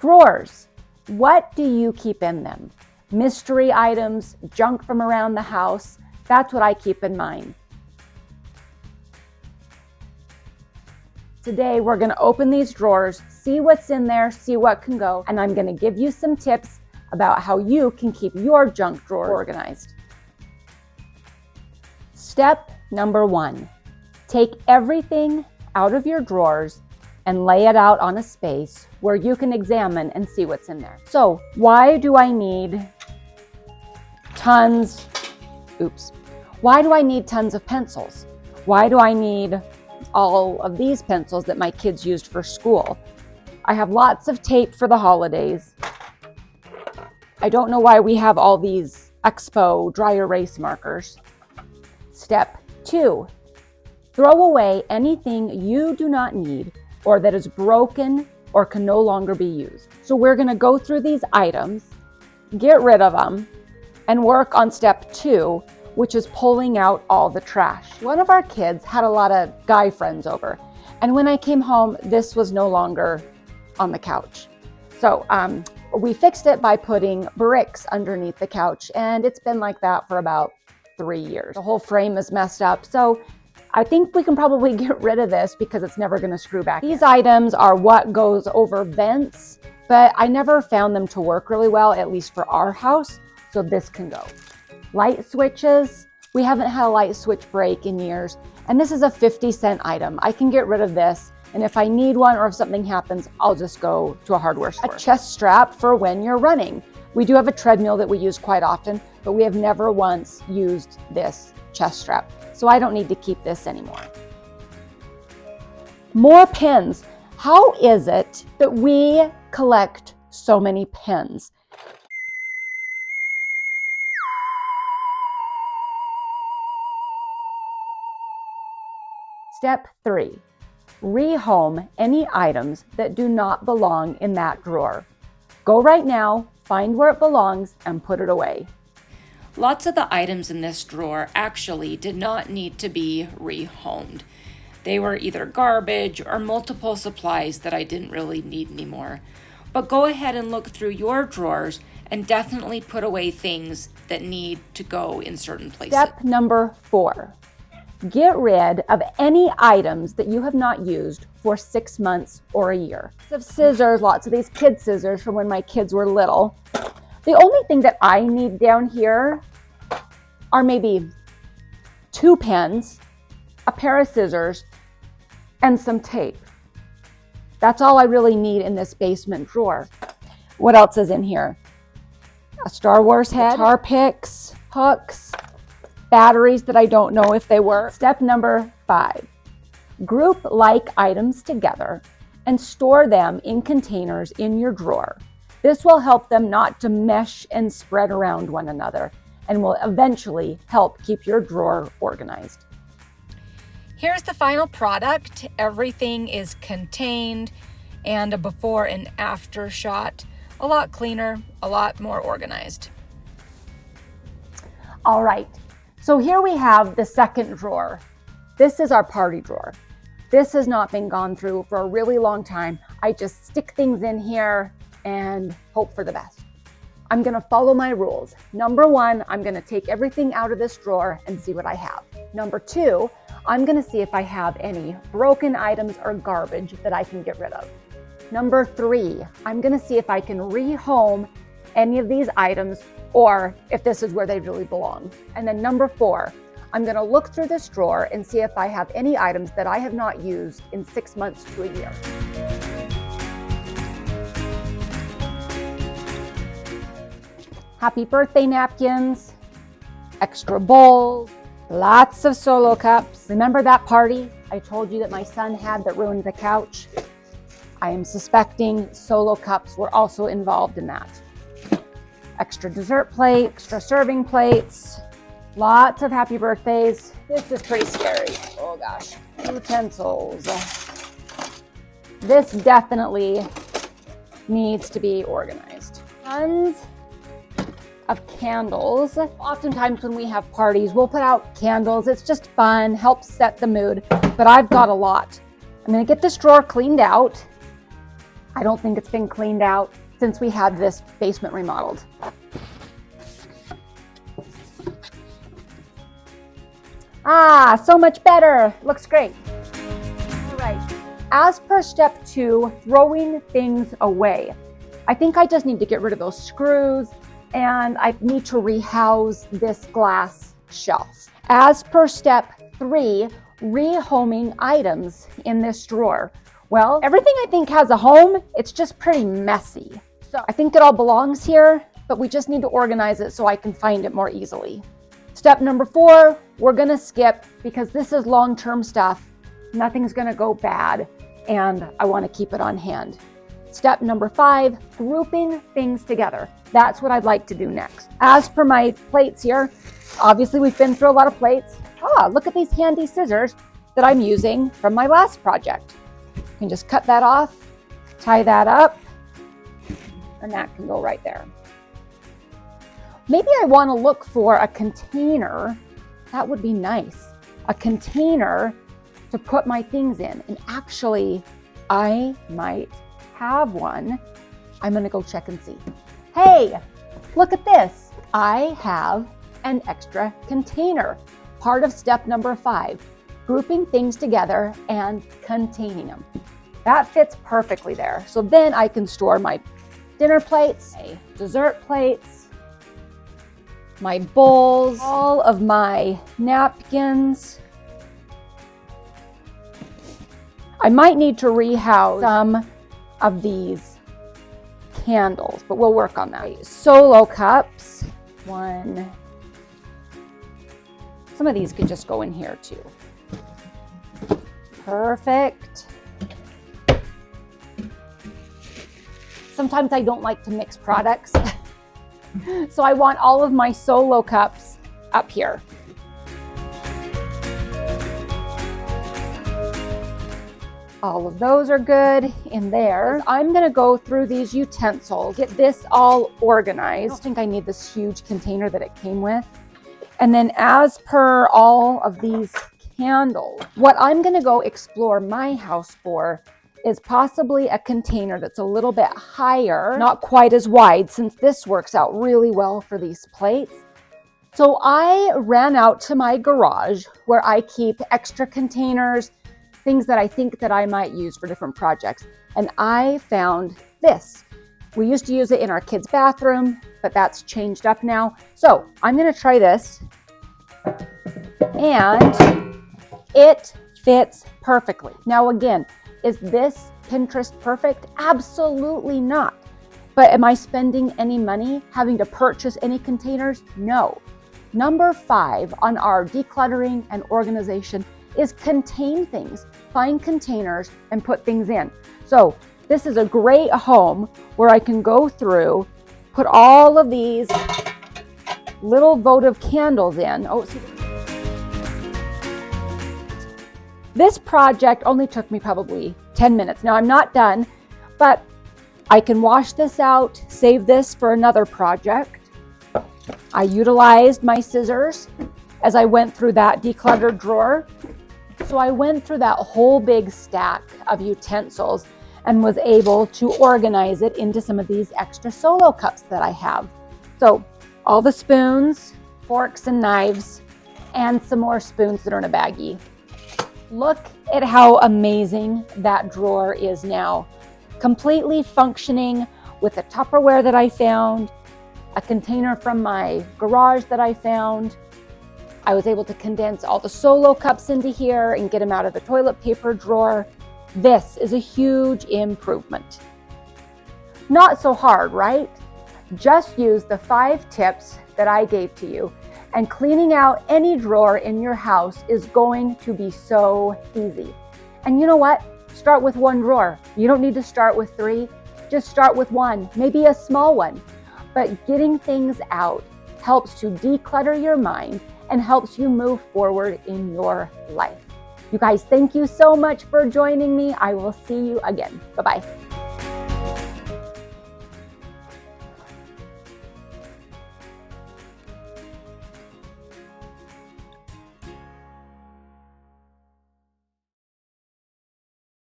Drawers. What do you keep in them? Mystery items, junk from around the house. That's what I keep in mine. Today, we're going to open these drawers, see what's in there, see what can go, and I'm going to give you some tips about how you can keep your junk drawer organized. Step number 1, take everything out of your drawers and lay it out on a space where you can examine and see what's in there. So why do I need tons of pencils? Why do I need all of these pencils that my kids used for school? I have lots of tape for the holidays. I don't know why we have all these Expo dry erase markers. Step 2, throw away anything you do not need or that is broken or can no longer be used. So we're going to go through these items, get rid of them, and work on step 2, which is pulling out all the trash. One of our kids had a lot of guy friends over, and when I came home, this was no longer on the couch. So we fixed it by putting bricks underneath the couch, and it's been like that for about 3 years. The whole frame is messed up, so I think we can probably get rid of this because it's never going to screw back. These items are what goes over vents, but I never found them to work really well, at least for our house, so this can go. Light switches. We haven't had a light switch break in years, and this is a 50-cent item. I can get rid of this, and if I need one or if something happens, I'll just go to a hardware store. A chest strap for when you're running. We do have a treadmill that we use quite often, but we have never once used this chest strap, so I don't need to keep this anymore. More pens. How is it that we collect so many pens? Step 3, rehome any items that do not belong in that drawer. Go right now, find where it belongs, and put it away. Lots of the items in this drawer actually did not need to be rehomed. They were either garbage or multiple supplies that I didn't really need anymore. But go ahead and look through your drawers and definitely put away things that need to go in certain places. Step number 4. Get rid of any items that you have not used for 6 months or a year. Lots of scissors, lots of these kid scissors from when my kids were little. The only thing that I need down here are maybe 2 pens, a pair of scissors, and some tape. That's all I really need in this basement drawer. What else is in here? A Star Wars head, guitar picks, hooks, batteries that I don't know if they work. Step number 5, group like items together and store them in containers in your drawer. This will help them not to mesh and spread around one another and will eventually help keep your drawer organized. Here's the final product. Everything is contained and a before and after shot. A lot cleaner, a lot more organized. All right. So here we have the second drawer. This is our party drawer. This has not been gone through for a really long time. I just stick things in here and hope for the best. I'm gonna follow my rules. Number 1, I'm gonna take everything out of this drawer and see what I have. Number 2, I'm gonna see if I have any broken items or garbage that I can get rid of. Number 3, I'm gonna see if I can rehome any of these items or if this is where they really belong. And then number 4, I'm gonna look through this drawer and see if I have any items that I have not used in 6 months to a year. Happy birthday napkins, extra bowls, lots of Solo cups. Remember that party I told you that my son had that ruined the couch? I am suspecting Solo cups were also involved in that. Extra dessert plate, extra serving plates, lots of happy birthdays. This is pretty scary. Oh gosh, utensils. This definitely needs to be organized. Tons of candles. Oftentimes when we have parties, we'll put out candles. It's just fun, helps set the mood, but I've got a lot. I'm gonna get this drawer cleaned out I don't think it's been cleaned out since we had this basement remodeled. Ah, so much better. Looks great. All right. As per step 2, throwing things away. I think I just need to get rid of those screws, and I need to rehouse this glass shelf. As per step 3, rehoming items in this drawer. Well, everything I think has a home, it's just pretty messy. So I think it all belongs here, but we just need to organize it so I can find it more easily. Step number 4, we're gonna skip because this is long-term stuff. Nothing's gonna go bad, and I wanna keep it on hand. Step number 5, grouping things together. That's what I'd like to do next. As for my plates here, obviously we've been through a lot of plates. Look at these handy scissors that I'm using from my last project. You can just cut that off, tie that up, and that can go right there. Maybe I want to look for a container. That would be nice. A container to put my things in. And actually, I might have one. I'm going to go check and see. Hey, look at this. I have an extra container. Part of step number 5, grouping things together and containing them. That fits perfectly there. So then I can store my dinner plates, my dessert plates, my bowls, all of my napkins. I might need to rehouse some of these candles, but we'll work on that. Solo cups, one. Some of these could just go in here too. Perfect. Sometimes I don't like to mix products. So I want all of my solo cups up here. All of those are good in there. I'm gonna go through these utensils, get this all organized. I don't think I need this huge container that it came with. And then as per all of these candles, what I'm gonna go explore my house for is possibly a container that's a little bit higher, not quite as wide, since this works out really well for these plates. So I ran out to my garage where I keep extra containers, things that I think that I might use for different projects. And I found this. We used to use it in our kids' bathroom, but that's changed up now. So I'm gonna try this. And it fits perfectly. Now again, is this Pinterest perfect? Absolutely not. But am I spending any money having to purchase any containers? No. Number 5 on our decluttering and organization is contain things. Find containers and put things in. So this is a great home where I can go through, put all of these little votive candles in. This project only took me probably 10 minutes. Now I'm not done, but I can wash this out, save this for another project. I utilized my scissors as I went through that decluttered drawer. So I went through that whole big stack of utensils and was able to organize it into some of these extra solo cups that I have. So all the spoons, forks and knives, and some more spoons that are in a baggie. Look at how amazing that drawer is now. Completely functioning with the Tupperware that I found, a container from my garage that I found. I was able to condense all the solo cups into here and get them out of the toilet paper drawer. This is a huge improvement. Not so hard, right? Just use the 5 tips that I gave to you, and cleaning out any drawer in your house is going to be so easy. And you know what? Start with 1 drawer. You don't need to start with 3. Just start with 1, maybe a small one. But getting things out helps to declutter your mind and helps you move forward in your life. You guys, thank you so much for joining me. I will see you again. Bye-bye.